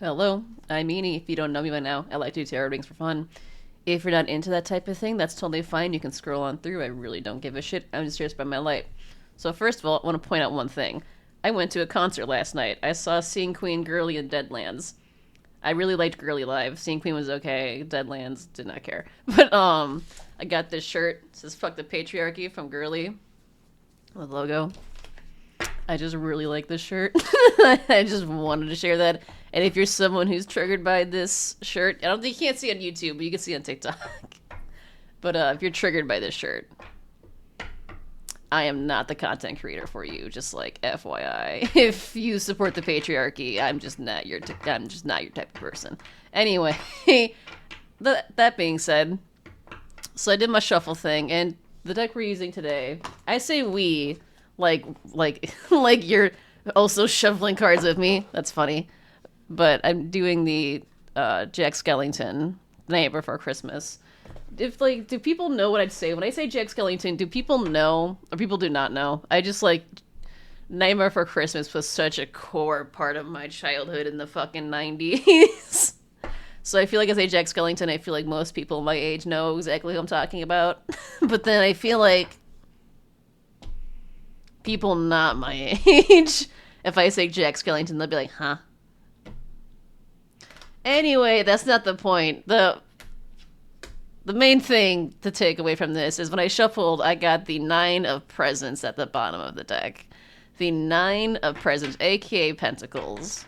Hello, I'm Meanie. If you don't know me by now, I like to do tarot readings for fun. If you're not into that type of thing, that's totally fine. You can scroll on through. I really don't give a shit. I'm just here to spread my light. So first of all, I want to point out one thing. I went to a concert last night. I saw Seeing Queen, Girly, and Deadlands. I really liked Girly live. Seeing Queen was okay. Deadlands did not care. But I got this shirt. It says "Fuck the Patriarchy" from Girly. The logo. I just really like this shirt. I just wanted to share that. And if you're someone who's triggered by this shirt, I don't think you can't see it on YouTube, but you can see it on TikTok. But if you're triggered by this shirt, I am not the content creator for you. Just like FYI, if you support the patriarchy, I'm just not your type of person. Anyway, that being said, so I did my shuffle thing, and the deck we're using today, I say we, like you're also shuffling cards with me. That's funny, but I'm doing the Jack Skellington, The Night Before Christmas. If do people know what I'd say when I say Jack Skellington? Do people know or people do not know? I just like Nightmare for Christmas was such a core part of my childhood in the fucking 90s. So I feel like as I say Jack Skellington, I feel like most people my age know exactly who I'm talking about. But then I feel like people not my age, if I say Jack Skellington, they'll be like, huh? Anyway, that's not the point. The main thing to take away from this is when I shuffled, I got the Nine of Presents at the bottom of the deck. The Nine of Presents, aka Pentacles.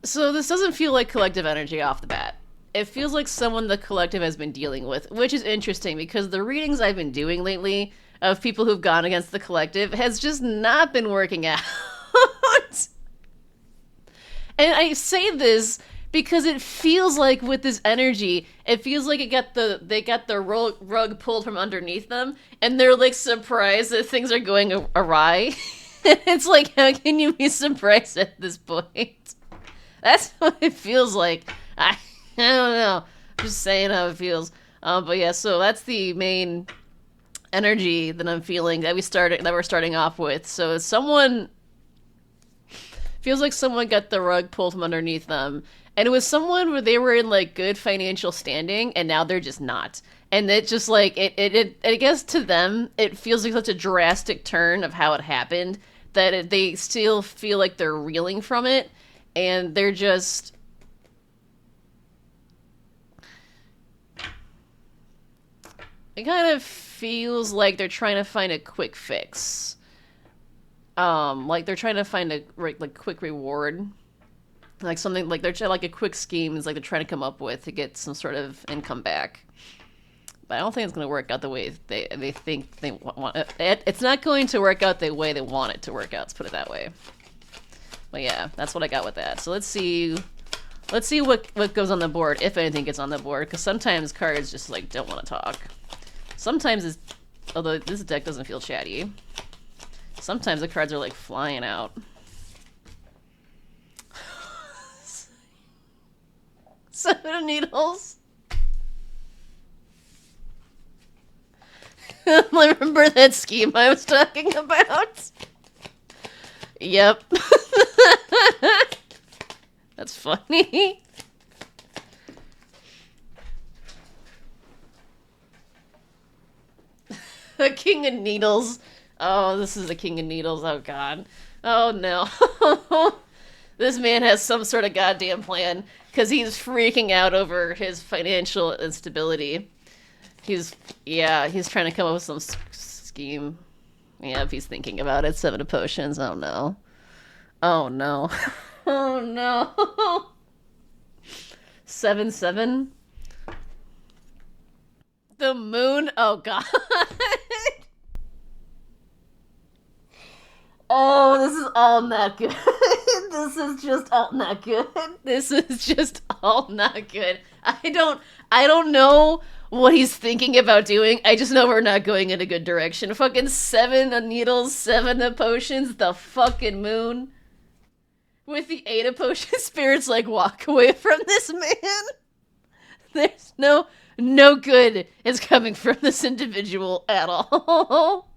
So this doesn't feel like collective energy off the bat. It feels like someone the collective has been dealing with, which is interesting because the readings I've been doing lately of people who've gone against the collective has just not been working out. And I say this because it feels like with this energy, it feels like they got the rug pulled from underneath them, and they're like surprised that things are going awry. It's like, how can you be surprised at this point? That's what it feels like. I don't know. I'm just saying how it feels. But yeah, so that's the main energy that I'm feeling that we're starting off with. So someone feels like someone got the rug pulled from underneath them, and it was someone where they were in like good financial standing, and now they're just not. And it just like it I guess to them it feels like such a drastic turn of how it happened that they still feel like they're reeling from it, and they're just it kind of feels like they're trying to find a quick fix. Like they're trying to find a like quick reward, like something like they're like a quick scheme is like they're trying to come up with to get some sort of income back. But I don't think it's going to work out the way they think they want it. It's not going to work out the way they want it to work out. Let's put it that way. But yeah, that's what I got with that. So let's see what goes on the board, if anything gets on the board, because sometimes cards just like don't want to talk. Sometimes it's, although this deck doesn't feel chatty, sometimes the cards are like flying out. Seven of Needles. Remember that scheme I was talking about? Yep. That's funny. The King of Needles. Oh, this is the King of Needles. Oh, God. Oh, no. This man has some sort of goddamn plan because he's freaking out over his financial instability. He's trying to come up with some scheme. Yeah, if he's thinking about it. Seven of Potions. Oh, no. Oh, no. Oh, no. 7-7. The moon. Oh, God. Oh, this is all not good. This is just all not good. This is just all not good. I don't know what he's thinking about doing. I just know we're not going in a good direction. Fucking 7 of Needles, 7 of Potions, the fucking moon. With the 8 of Potions, spirits like walk away from this man. There's no good is coming from this individual at all.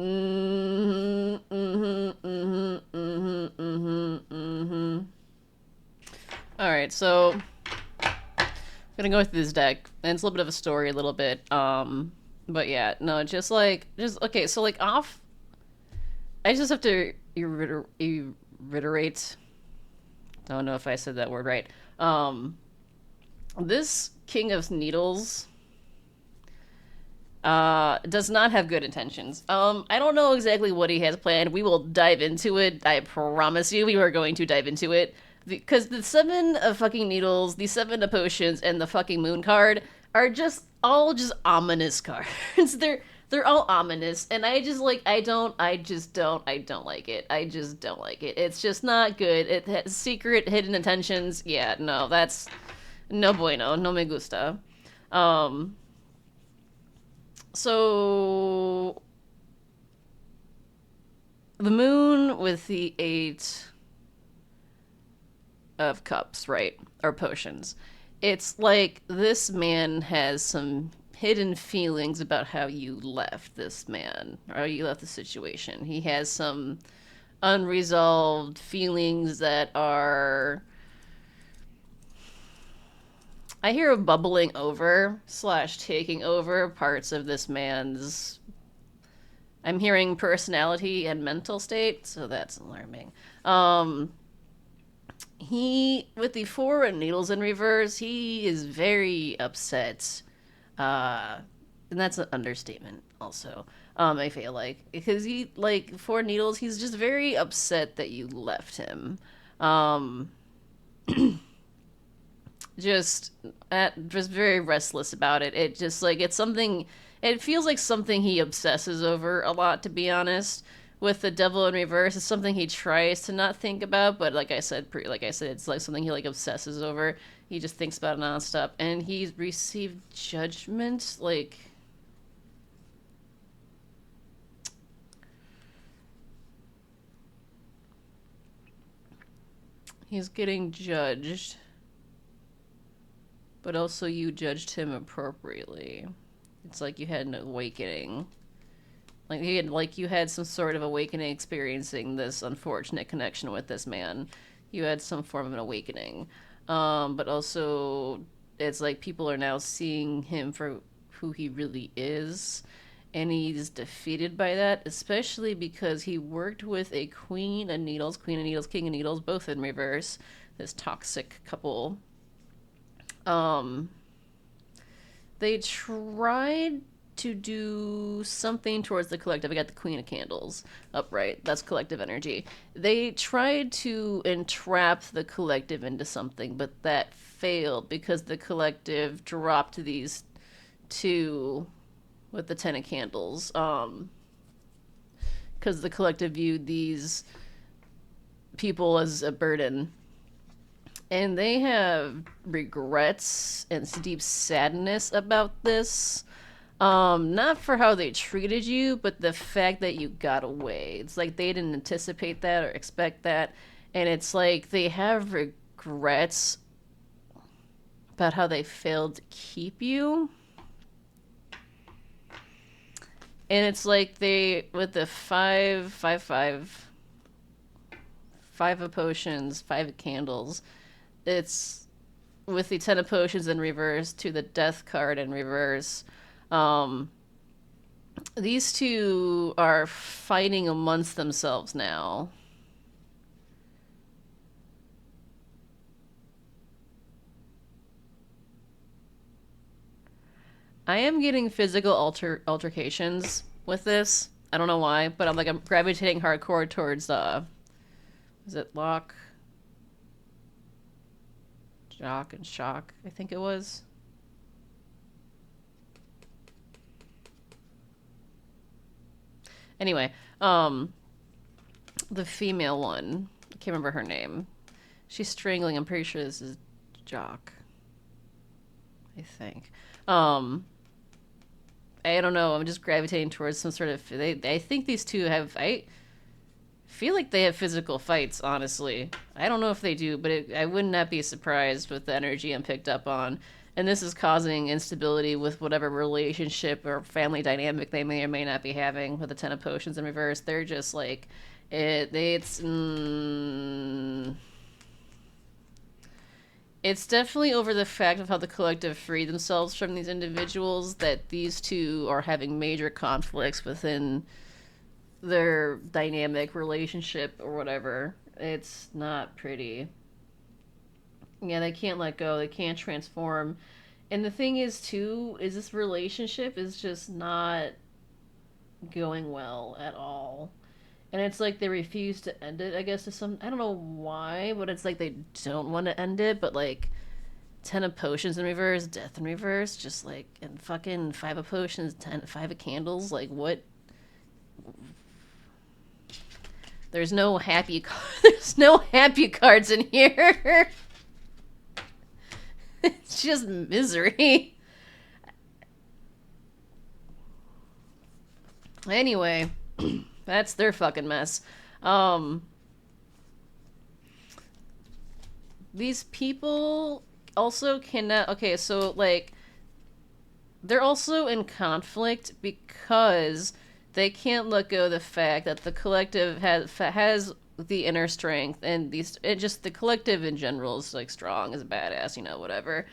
Mm-hmm, mm-hmm, mm-hmm, mm-hmm, mm-hmm, mm-hmm. All right, so I'm gonna go through this deck, and it's a little bit of a story, a little bit. But yeah, no, just okay. So like off, I just have to reiterate. I don't know if I said that word right. Um, this King of Needles does not have good intentions. I don't know exactly what he has planned. We will dive into it. I promise you, we are going to dive into it. Because the seven of fucking needles, the seven of potions, and the fucking moon card are just all just ominous cards. They're all ominous, and I don't like it. I just don't like it. It's just not good. It has secret hidden intentions. Yeah, no, that's no bueno, no me gusta. Um, so the moon with the eight of cups, right? Or potions. It's like this man has some hidden feelings about how you left this man, or how you left the situation. He has some unresolved feelings that are, I hear, bubbling over slash taking over parts of this man's, I'm hearing, personality and mental state, so that's alarming. He, with the four needles in reverse, he is very upset. And that's an understatement, also. I feel like, because he, like, four needles, he's just very upset that you left him. Um, just very restless about it. It just like it's something. It feels like something he obsesses over a lot, to be honest. With the devil in reverse, it's something he tries to not think about, but like I said, it's like something he like obsesses over. He just thinks about it nonstop, and he's received judgment. Like he's getting judged, but also you judged him appropriately. It's like you had an awakening. Like you had some sort of awakening experiencing this unfortunate connection with this man. You had some form of an awakening. But also it's like people are now seeing him for who he really is. And he's defeated by that, especially because he worked with a Queen of Needles, King of Needles, both in reverse. This toxic couple. Um, they tried to do something towards the collective. I got the Queen of Candles upright. That's collective energy. They tried to entrap the collective into something, but that failed because the collective dropped these two with the Ten of Candles. Because the collective viewed these people as a burden, and they have regrets and deep sadness about this. Not for how they treated you, but the fact that you got away. It's like they didn't anticipate that or expect that. And it's like they have regrets about how they failed to keep you. And it's like they, with the five of potions, five of candles, it's with the ten of potions in reverse to the death card in reverse. Um, these two are fighting amongst themselves now. I am getting physical altercations with this. I don't know why, but I'm gravitating hardcore towards is it Lock, Jock, and Shock? I think it was. Anyway, the female one, I can't remember her name. She's strangling. I'm pretty sure this is Jock. I think. I don't know. I'm just gravitating towards some sort of. I think these two have. I feel like they have physical fights. Honestly, I don't know if they do, but I would not be surprised with the energy I'm picked up on. And this is causing instability with whatever relationship or family dynamic they may or may not be having with the Ten of Potions in reverse. They're just like, it's definitely over the fact of how the collective freed themselves from these individuals that these two are having major conflicts within their dynamic relationship or whatever. It's not pretty. Yeah, they can't let go. They can't transform. And the thing is, too, is this relationship is just not going well at all. And it's like they refuse to end it, I guess, to some. I don't know why, but it's like they don't want to end it, but like. Ten of Potions in reverse, Death in reverse, just like, and fucking Five of Potions, Five of Candles, like, what? There's no happy, there's no happy cards in here. It's just misery. Anyway, that's their fucking mess. These people also cannot. Okay, so like, they're also in conflict because they can't let go of the fact that the collective has the inner strength, and these it just the collective in general is like strong, is a badass, whatever.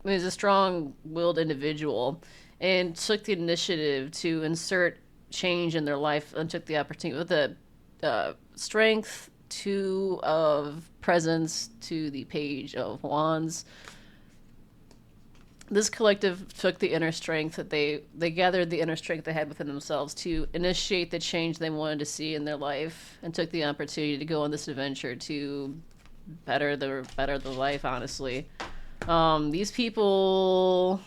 Is a strong-willed individual and took the initiative to insert change in their life and took the opportunity with the strength, two of presence to the Page of Wands. This collective took the inner strength that they gathered the inner strength they had within themselves to initiate the change they wanted to see in their life, and took the opportunity to go on this adventure to better the life. Honestly, these people.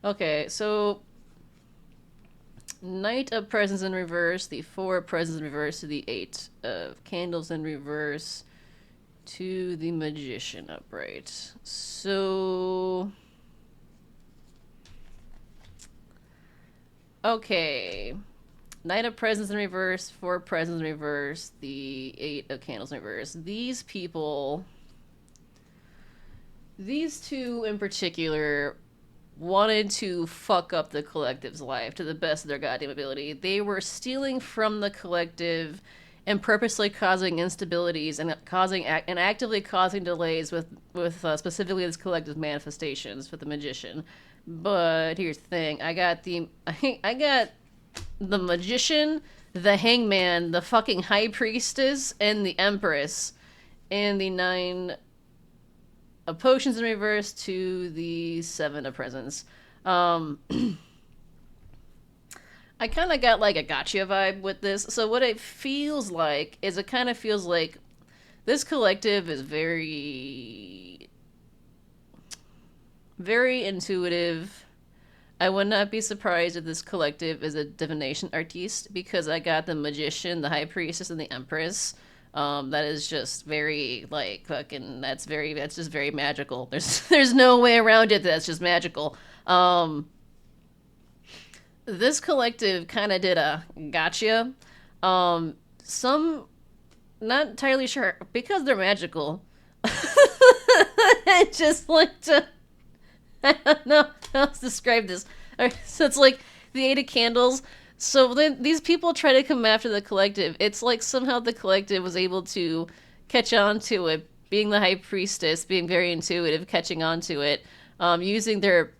Okay, so Knight of Presents in reverse, the Four of Presents in reverse to the Eight of Candles in reverse to the Magician upright. So, okay. Knight of Presents in reverse, Four of Presents in reverse, the Eight of Candles in reverse. These people, these two in particular, wanted to fuck up the collective's life to the best of their goddamn ability. They were stealing from the collective and purposely causing instabilities and actively causing delays with specifically this collective's manifestations with the Magician. But here's the thing: I got the Magician, the Hangman, the fucking High Priestess, and the Empress, and the Nine of Potions in reverse to the Seven of Presents. I kind of got like a gotcha vibe with this. So what it feels like is it kind of feels like this collective is very, very intuitive. I would not be surprised if this collective is a divination artiste, because I got the Magician, the High Priestess, and the Empress. That is just very like fucking. That's just very magical. There's no way around it. That's just magical. This collective kind of did a gotcha. Some not entirely sure because they're magical. I just like to. I don't know how else to describe this. Right, so it's like the Eight of Candles. So then these people try to come after the collective. It's like somehow the collective was able to catch on to it, being the High Priestess, being very intuitive, catching on to it, using their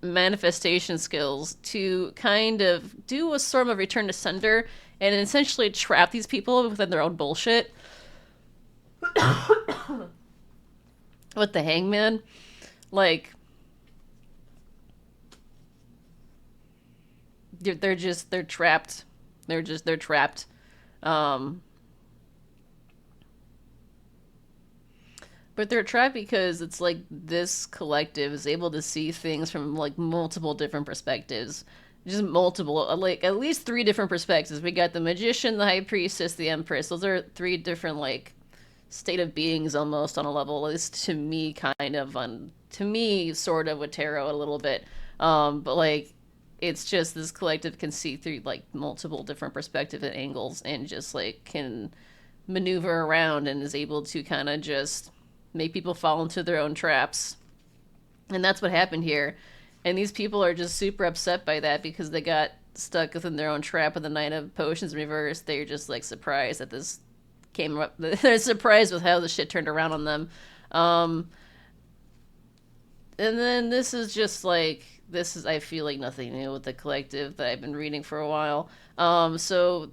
manifestation skills to kind of do a sort of return to sender and essentially trap these people within their own bullshit. With the Hangman, like, they're trapped. They're trapped. But they're trapped because it's like this collective is able to see things from like multiple different perspectives. Just multiple, like at least three different perspectives. We got the Magician, the High Priestess, the Empress. Those are three different like state of beings almost on a level, at least to me, kind of on to me sort of with tarot a little bit. But like, it's just this collective can see through like multiple different perspectives and angles, and just like can maneuver around and is able to kind of just make people fall into their own traps. And that's what happened here. And these people are just super upset by that because they got stuck within their own trap with the Knight of Potions reversed. They're just like surprised that this came up. They're surprised with how the shit turned around on them. Um, and then this is just like, this is, I feel like, nothing new with the collective that I've been reading for a while. So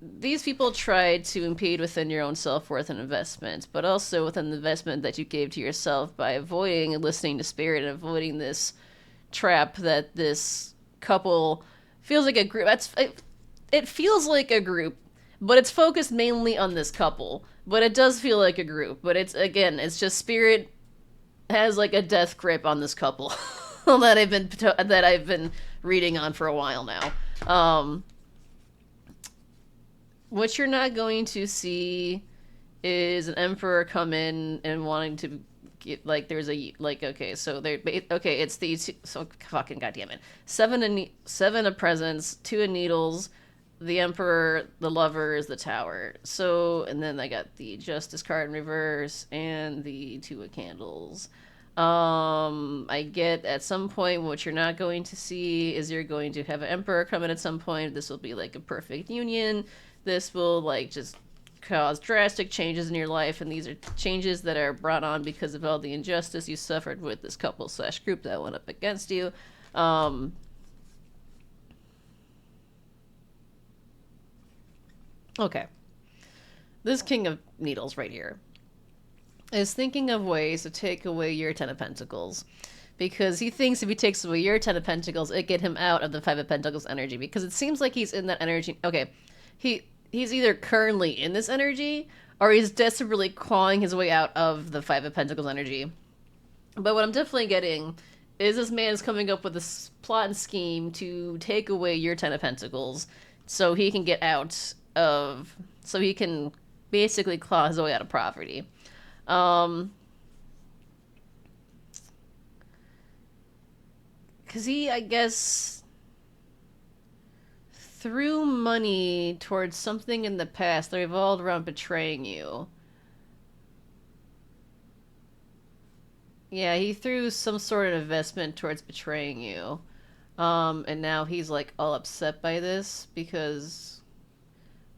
these people tried to impede within your own self-worth and investment, but also within the investment that you gave to yourself by avoiding and listening to spirit and avoiding this trap that this couple feels like a group. It feels like a group, but it's focused mainly on this couple. But it does feel like a group. But it's, again, it's just spirit has like a death grip on this couple that I've been reading on for a while now. What you're not going to see is an emperor come in and wanting to get, like, there's a, like, okay, so there, okay, it's the, so fucking goddamn it, seven of presents, two of needles, the emperor, the lovers, the tower. So, and then I got the justice card in reverse and the two of candles. I get at some point what you're not going to see is you're going to have an emperor come in at some point. This will be like a perfect union. This will like just cause drastic changes in your life, and these are changes that are brought on because of all the injustice you suffered with this couple slash group that went up against you. Okay. This King of Needles right here is thinking of ways to take away your Ten of Pentacles. Because he thinks if he takes away your Ten of Pentacles, it get him out of the Five of Pentacles energy. Because it seems like he's in that energy. Okay, he's either currently in this energy, or he's desperately clawing his way out of the Five of Pentacles energy. But what I'm definitely getting is this man is coming up with a plot and scheme to take away your Ten of Pentacles so he can get out of... So he can basically claw his way out of poverty. Because he, I guess, threw money towards something in the past that revolved around betraying you. Yeah, he threw some sort of investment towards betraying you. And now he's like all upset by this because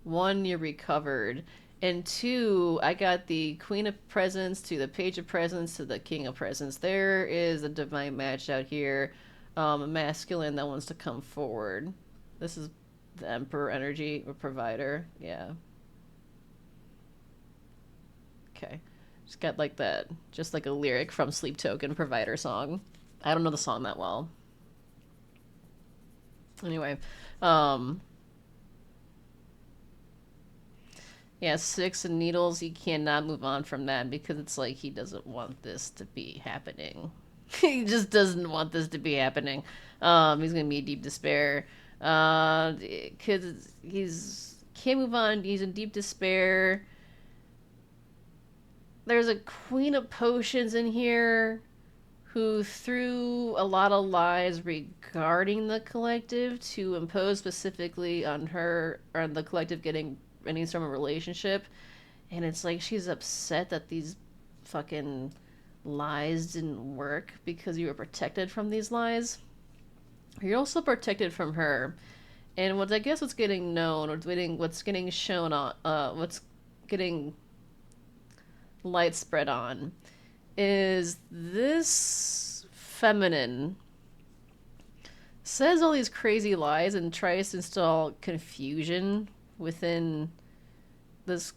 one, you're recovered, and two, I got the Queen of Presents to the Page of Presents to the King of Presents. There is a divine match out here, a masculine that wants to come forward. This is the Emperor energy, or provider. Yeah. Okay. Just got like that, just like a lyric from Sleep Token Provider song. I don't know the song that well. Anyway, yeah, Six of Needles, he cannot move on from that because it's like he doesn't want this to be happening. He just doesn't want this to be happening. He's gonna be in deep despair. Cause he's can't move on. He's in deep despair. There's a Queen of Potions in here who threw a lot of lies regarding the collective to impose specifically on her or on the collective getting any sort of relationship. And it's like she's upset that these fucking lies didn't work because you were protected from these lies. You're also protected from her. And what I guess what's getting known or what's getting shown on what's getting light spread on is this feminine says all these crazy lies and tries to install confusion within this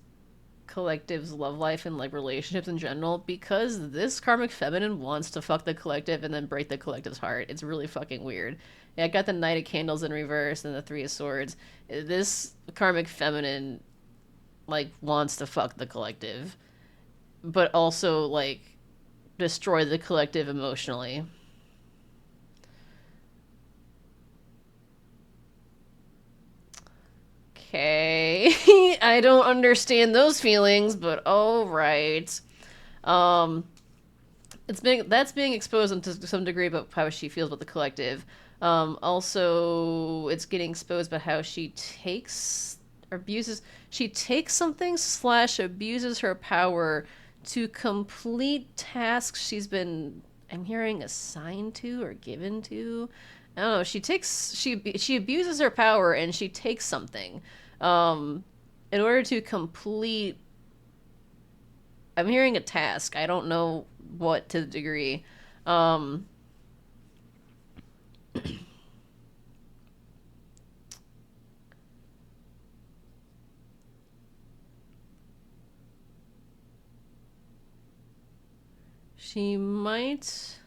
collective's love life and like relationships in general because this karmic feminine wants to fuck the collective and then break the collective's heart. It's really fucking weird. Yeah, I got the Knight of Candles in reverse and the Three of Swords. This karmic feminine like wants to fuck the collective, but also like destroy the collective emotionally. Okay. I don't understand those feelings, but all right. Um That's being exposed to some degree about how she feels about the collective. Also, it's getting exposed about how she takes or abuses. She takes something slash abuses her power to complete tasks she's been, I'm hearing, assigned to or given to. I don't know. She abuses her power and she takes something, um, in order to complete. I'm hearing a task. I don't know what to the degree. Um, she might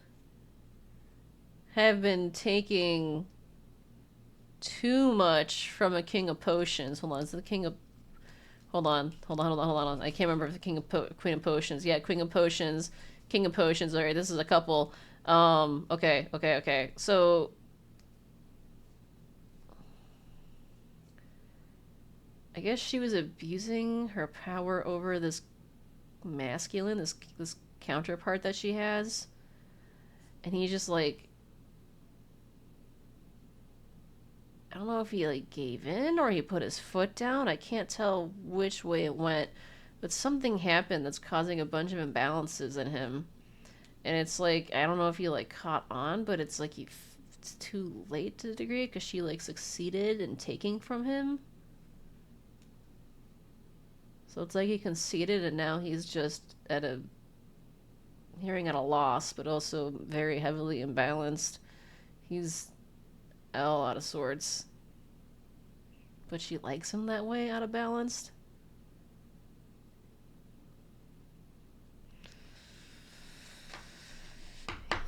have been taking too much from a king of potions. Hold on, is the king of? Hold on. I can't remember if the queen of potions. Yeah, queen of potions, king of potions. All right, this is a couple. Okay. So I guess she was abusing her power over this masculine, this counterpart that she has, and he just like, I don't know if he like gave in or he put his foot down. I can't tell which way it went, but something happened that's causing a bunch of imbalances in him. And it's like, I don't know if he like caught on, but it's like it's too late to the degree because she like succeeded in taking from him. So it's like he conceded and now he's just at a hearing at a loss, but also very heavily imbalanced. He's all out of sorts. But she likes him that way, out of balanced.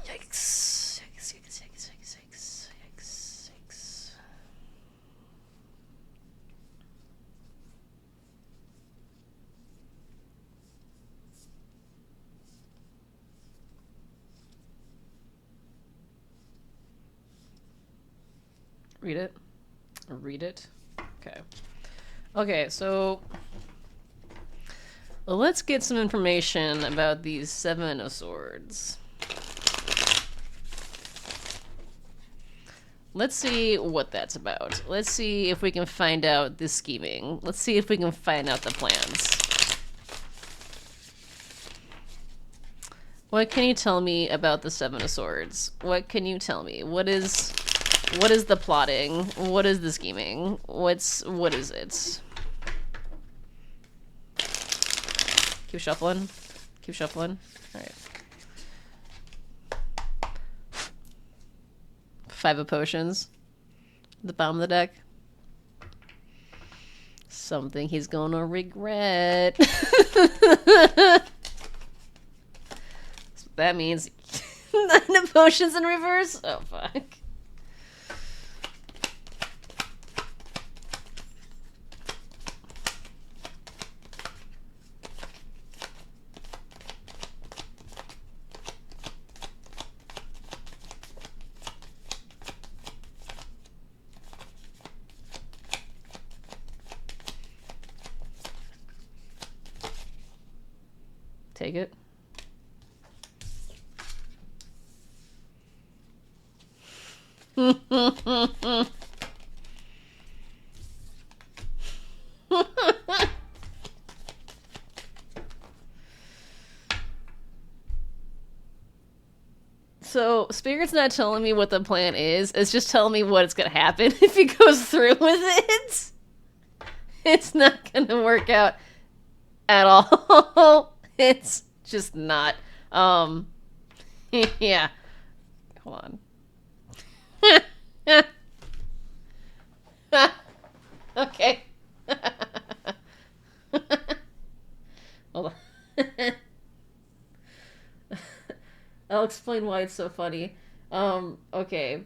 Yikes. Read it. Read it. Okay. Okay, so let's get some information about these Seven of Swords. Let's see what that's about. Let's see if we can find out the scheming. Let's see if we can find out the plans. What can you tell me about the Seven of Swords? What can you tell me? What is the plotting? What is the scheming? What is it? Keep shuffling. Alright. Five of Potions. The bottom of the deck. Something he's gonna regret. That means 9 of Potions in reverse? Oh, fuck. Take it. So, Spirit's not telling me what the plan is. It's just telling me what's gonna happen if he goes through with it. It's not gonna work out at all. It's just not. Yeah. Hold on. Okay. Hold on. I'll explain why it's so funny. Okay.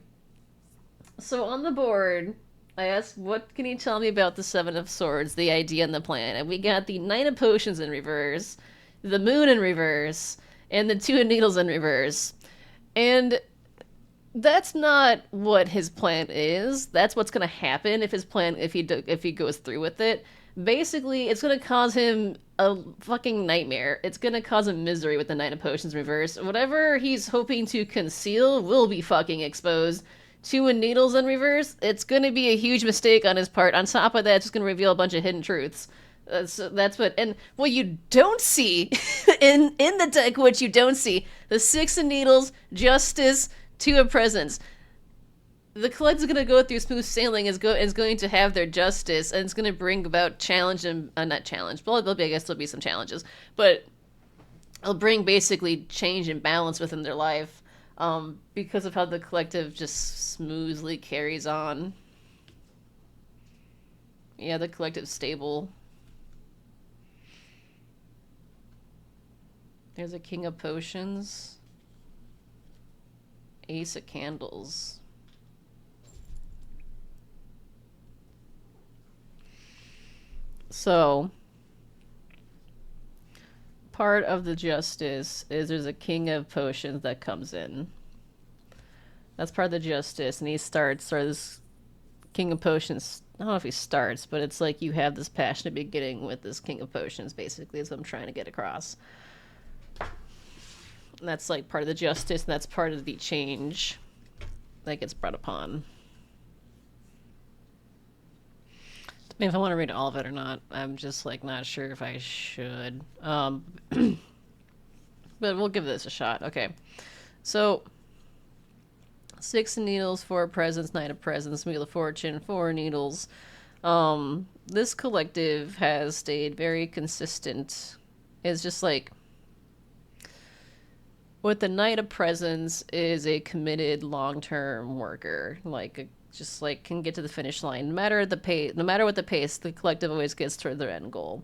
So on the board, I asked, what can you tell me about the Seven of Swords, the idea and the plan? And we got the Nine of Potions in reverse, the Moon in reverse, and the Two of Needles in reverse. And that's not what his plan is. That's what's going to happen if he goes through with it. Basically, it's gonna cause him a fucking nightmare. It's gonna cause him misery with the Knight of Potions reverse. Whatever he's hoping to conceal will be fucking exposed. Two in Needles in reverse, it's gonna be a huge mistake on his part. On top of that, it's just gonna reveal a bunch of hidden truths. That's what, and what you don't see in the deck, what you don't see, the Six of Needles, Justice, Two of Presents. The collective is going to go through smooth sailing, is going to have their justice, and it's going to bring about challenge and not challenge, but I guess there'll be some challenges, but it'll bring basically change and balance within their life, because of how the collective just smoothly carries on. Yeah, the collective's stable. There's a King of Potions, Ace of Candles. So, part of the justice is there's a King of Potions that comes in. That's part of the justice, and he starts, or this King of Potions, I don't know if he starts, but it's like you have this passionate beginning with this King of Potions, basically, is what I'm trying to get across. And that's like part of the justice, and that's part of the change that gets brought upon. I mean, if I want to read all of it or not, I'm just like not sure if I should. But we'll give this a shot. Okay, so Six of Needles, Four of Presents, Knight of Presents, Wheel of Fortune, Four of Needles. This collective has stayed very consistent. It's just like with the Knight of Presents is a committed long-term worker, like just like can get to the finish line no matter the pace, no matter what the pace. The collective always gets toward their end goal.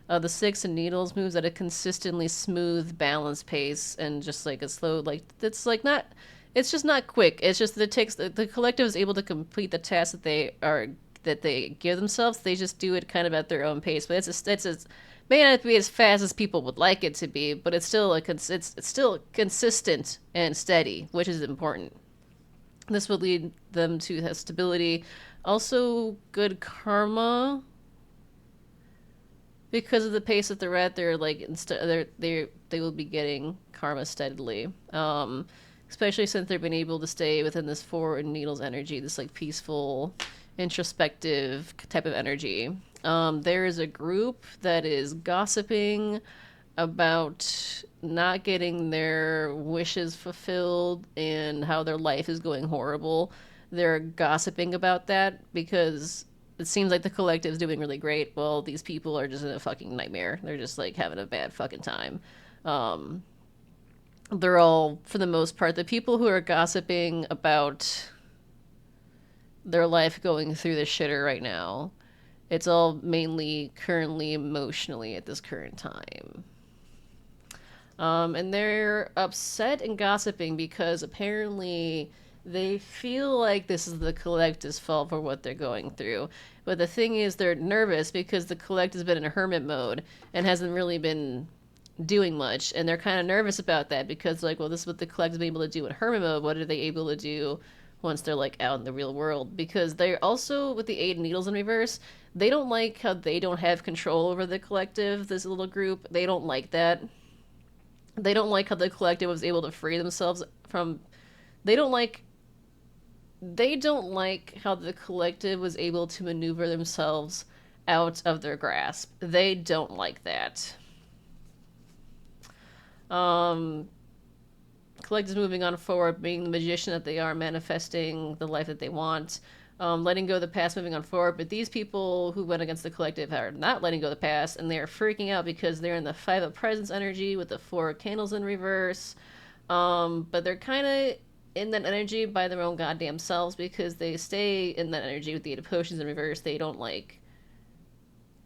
The Six of Needles moves at a consistently smooth, balanced pace, and just like a slow, like it's like not, it's just not quick. It's just that it takes the collective is able to complete the tasks that they give themselves. They just do it kind of at their own pace, but it's may not be as fast as people would like it to be, but it's still it's still consistent and steady, which is important. This will lead them to stability, also good karma. Because of the pace that they're at, they're like they will be getting karma steadily. Especially since they've been able to stay within this Four in Needles energy, this like peaceful, introspective type of energy. There is a group that is gossiping about not getting their wishes fulfilled and how their life is going horrible. They're gossiping about that because it seems like the collective is doing really great. Well, these people are just in a fucking nightmare. They're just like having a bad fucking time. They're all, for the most part, the people who are gossiping about their life going through the shitter right now. It's all mainly currently emotionally at this current time. And they're upset and gossiping because apparently they feel like this is the collective's fault for what they're going through. But the thing is, they're nervous because the collective has been in a hermit mode and hasn't really been doing much. And they're kind of nervous about that because, like, well, this is what the collective's been able to do in hermit mode. What are they able to do once they're, like, out in the real world? Because they're also, with the Eight of Needles in reverse, they don't like how they don't have control over the collective, this little group. They don't like that. They don't like how the collective was able to free themselves from... They don't like how the collective was able to maneuver themselves out of their grasp. They don't like that. Collective's moving on forward, being the magician that they are, manifesting the life that they want, letting go of the past, moving on forward. But these people who went against the collective are not letting go of the past, and they're freaking out because they're in the Five of Presents energy with the Four of Candles in reverse. But they're kind of in that energy by their own goddamn selves because they stay in that energy with the Eight of Potions in reverse. They don't like...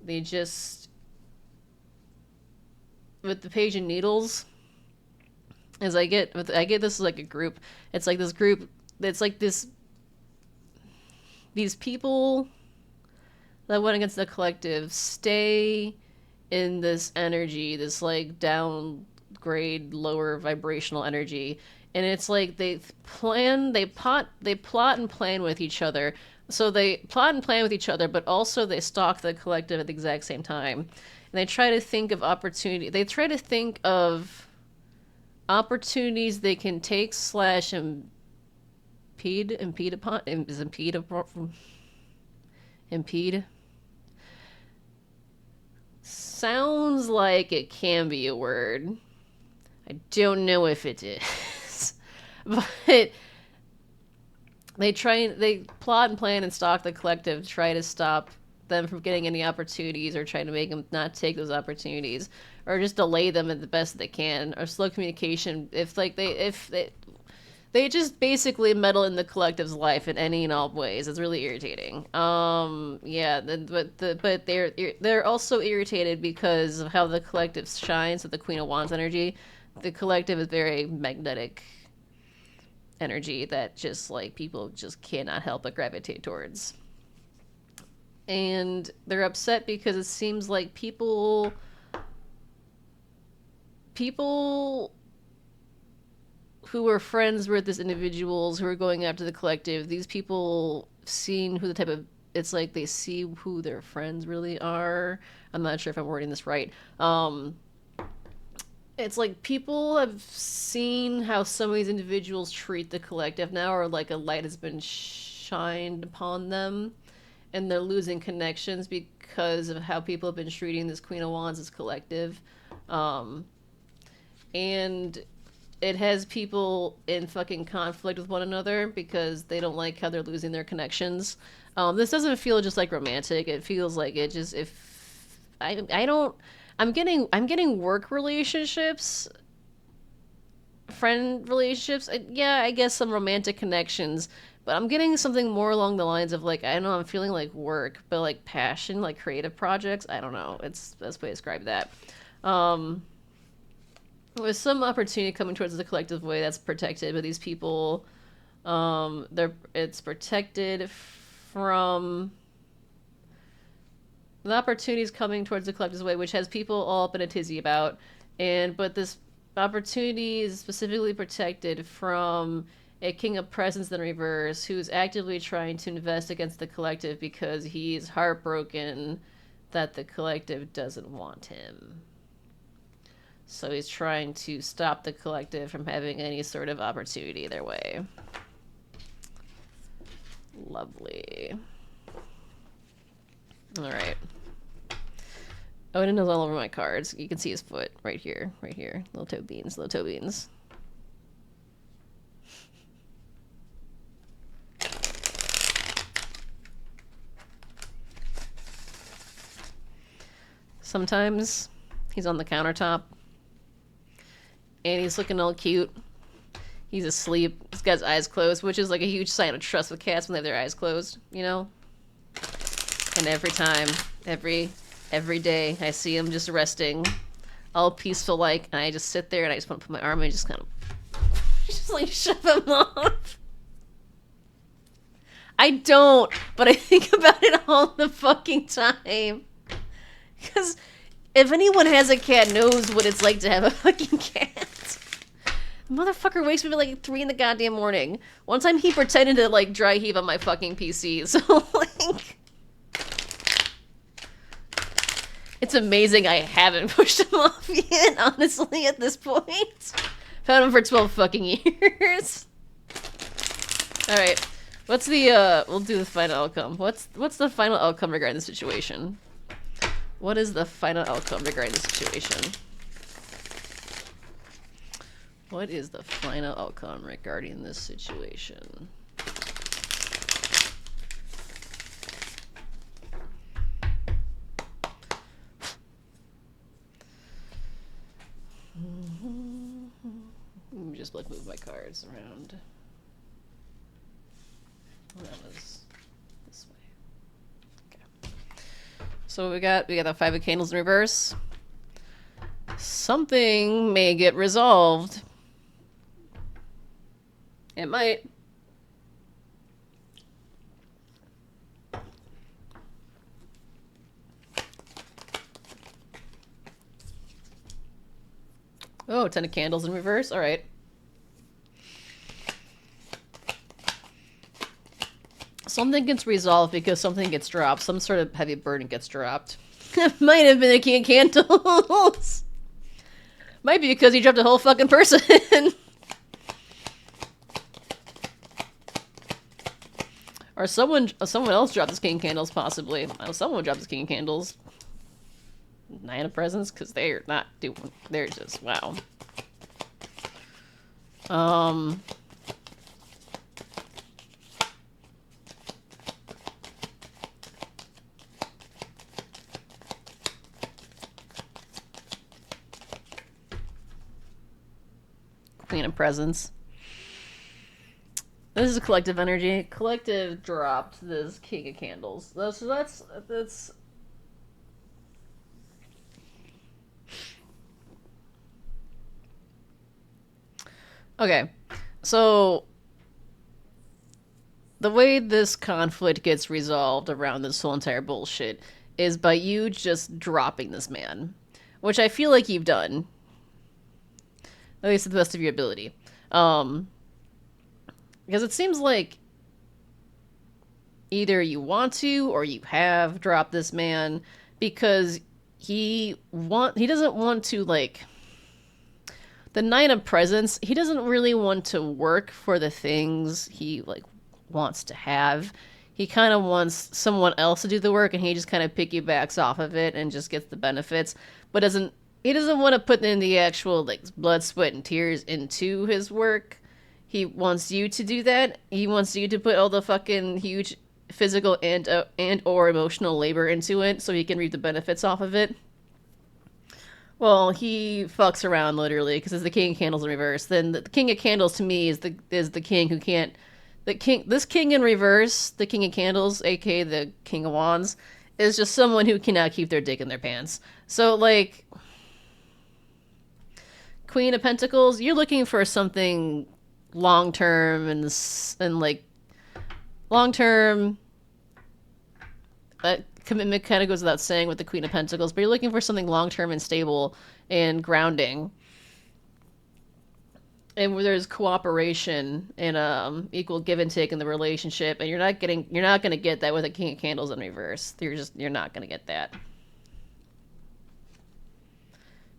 They just... With the Page of Needles... I get this is like a group. It's like this group. It's like these people that went against the collective stay in this energy, this like downgrade, lower vibrational energy, and it's like they plot and plan with each other So they plot and plan with each other, but also they stalk the collective at the exact same time. And they try to think of opportunity. They try to think of opportunities they can take slash impede upon is impede sounds like it can be a word. I don't know if it is. But they plot and plan and stalk the collective to try to stop them from getting any opportunities, or try to make them not take those opportunities, or just delay them at the best they can, or slow communication. If they just basically meddle in the collective's life in any and all ways. It's really irritating. Yeah, but they're also irritated because of how the collective shines with the Queen of Wands energy. The collective is very magnetic energy that just like people just cannot help but gravitate towards. And they're upset because it seems like people who are friends with these individuals who are going after the collective, these people seeing who the type of, it's like they see who their friends really are. I'm not sure if I'm wording this right. It's like people have seen how some of these individuals treat the collective now, or like a light has been shined upon them, and they're losing connections because of how people have been treating this Queen of Wands as collective. And it has people in fucking conflict with one another because they don't like how they're losing their connections. This doesn't feel just like romantic. It feels like it just, if I don't, I'm getting work relationships, friend relationships. Yeah, I guess some romantic connections, but I'm getting something more along the lines of like, I don't know, I'm feeling like work, but like passion, like creative projects. I don't know. It's the best way to describe that. There's some opportunity coming towards the collective way that's protected, but these people, it's protected from the opportunities coming towards the collective's way, which has people all up in a tizzy about. But this opportunity is specifically protected from a King of Presents in reverse who's actively trying to invest against the collective because he's heartbroken that the collective doesn't want him. So he's trying to stop the collective from having any sort of opportunity their way. Lovely. Alright. Odin is all over my cards. You can see his foot right here. Right here. Little toe beans. Little toe beans. Sometimes he's on the countertop and he's looking all cute. He's asleep. He's got his eyes closed, which is like a huge sign of trust with cats when they have their eyes closed, you know? And every time, every day, I see him just resting, all peaceful like, and I just sit there and I just want to put my arm and just kind of, just like shove him off. I don't, but I think about it all the fucking time. Because if anyone has a cat knows what it's like to have a fucking cat. The motherfucker wakes me at like 3 in the goddamn morning. One time he pretended to like dry heave on my fucking PC, so like... It's amazing I haven't pushed him off yet, honestly, at this point. Found him for 12 fucking years. Alright. What's the, we'll do the final outcome. What's the final outcome regarding the situation? What is the final outcome regarding the situation? What is the final outcome regarding this situation? Let me just like move my cards around. That was this way. Okay. So we got the 5 of Candles in reverse. Something may get resolved. It might. Oh, 10 of Candles in reverse. All right. Something gets resolved because something gets dropped. Some sort of heavy burden gets dropped. It might have been a King of Candles. Might be because he dropped a whole fucking person. Or someone else dropped his King of Candles, possibly. Oh, someone dropped his King of Candles. Nine of Presents, because they're not doing... They're just... Wow. Queen of Presents. This is a collective energy. Collective dropped this King of Candles. So that's... Okay. So the way this conflict gets resolved around this whole entire bullshit is by you just dropping this man. Which I feel like you've done. At least to the best of your ability. Because it seems like either you want to or you have dropped this man because he doesn't want to, like... The Nine of Presents, he doesn't really want to work for the things he, like, wants to have. He kind of wants someone else to do the work, and he just kind of piggybacks off of it and just gets the benefits, but he doesn't want to put in the actual, like, blood, sweat, and tears into his work. He wants you to do that. He wants you to put all the fucking huge physical and or emotional labor into it so he can reap the benefits off of it. Well, he fucks around literally because it's the King of Candles in reverse. Then the King of Candles to me is the king who can't. This king in reverse, the King of Candles, aka the King of Wands, is just someone who cannot keep their dick in their pants. So, like, Queen of Pentacles, you're looking for something long term and like long term. Commitment kind of goes without saying with the Queen of Pentacles, but you're looking for something long-term and stable and grounding. And where there's cooperation and equal give and take in the relationship, and you're not going to get that with a King of Candles in reverse. You're not going to get that.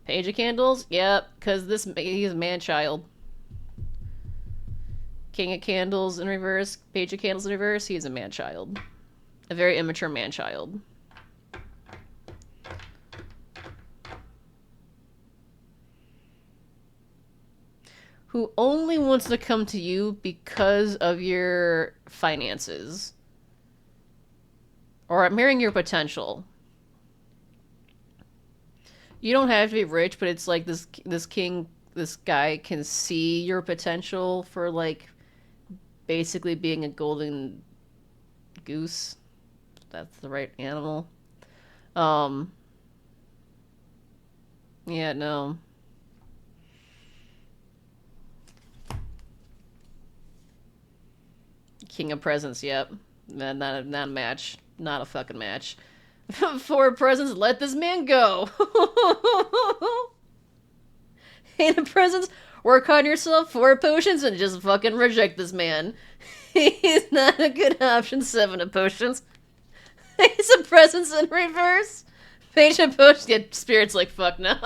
Page of Candles? Yep, because he's a man-child. King of Candles in reverse, Page of Candles in reverse, he's a man-child. A very immature man-child. Who only wants to come to you because of your finances. Or admiring your potential. You don't have to be rich, but it's like this guy can see your potential for, like, basically being a golden goose. That's the right animal. Yeah, no. King of Presents, yep. Not a match. Not a fucking match. 4 presents, let this man go. 8 of Presents, work on yourself, 4 potions, and just fucking reject this man. He's not a good option. 7 of Potions. Ace of Presents in reverse. Page of Potions. Yeah, Spirit's like, fuck no.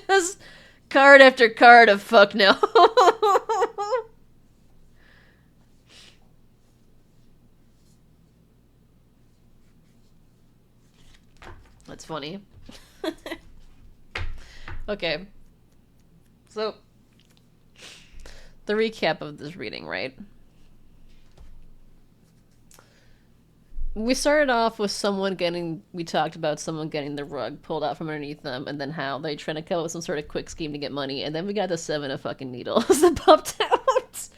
Just card after card of fuck no. That's funny. Okay. So, the recap of this reading, right? We started off with we talked about someone getting the rug pulled out from underneath them, and then how they trying to come up with some sort of quick scheme to get money, and then we got the 7 of fucking Needles that popped out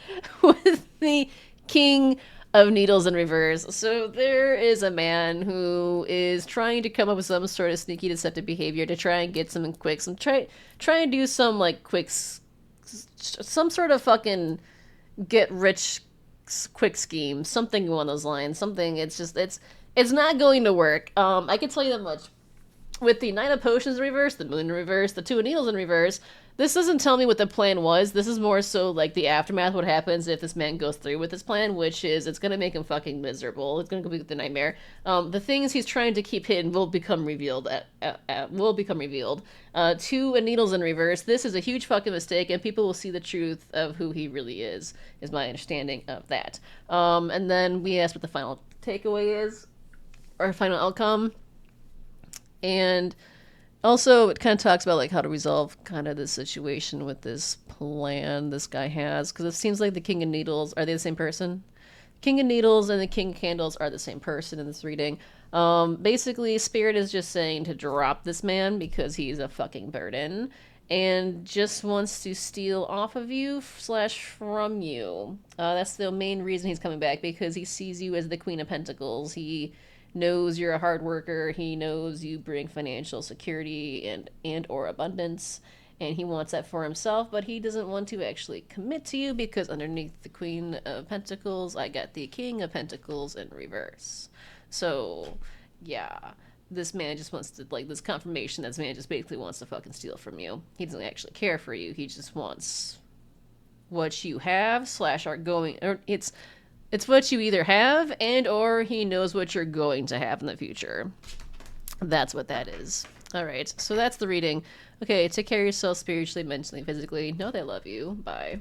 with the King of Needles in reverse. So there is a man who is trying to come up with some sort of sneaky deceptive behavior to try and get something quick, try and do some, like, some sort of fucking get rich quick scheme, something along those lines. Something, it's not going to work. I can tell you that much. with the Nine of Potions in reverse, the Moon in reverse, the Two of Needles in reverse, this doesn't tell me what the plan was. This is more so like the aftermath, what happens if this man goes through with his plan, which is it's going to make him fucking miserable. It's going to be the nightmare. The things he's trying to keep hidden will become revealed. Two of Needles in reverse. This is a huge fucking mistake, and people will see the truth of who he really is my understanding of that. And then we asked what the final takeaway is, or final outcome. And also, it kind of talks about like how to resolve kind of the situation with this plan this guy has, because it seems like the King of Needles, are they the same person? King of Needles and the King of Candles are the same person in this reading. Basically, Spirit is just saying to drop this man because he's a fucking burden and just wants to steal off of you / from you. That's the main reason he's coming back, because he sees you as the Queen of Pentacles. He knows you're a hard worker. He knows you bring financial security and or abundance, and he wants that for himself, but he doesn't want to actually commit to you because underneath the Queen of Pentacles, I got the King of Pentacles in reverse. So, yeah, this man just wants to, like, this confirmation that this man just basically wants to fucking steal from you. He doesn't actually care for you. He just wants what you have / are going, or it's what you either have and or he knows what you're going to have in the future. That's what that is. All right, so that's the reading. Okay, take care of yourself spiritually, mentally, physically. Know they love you. Bye.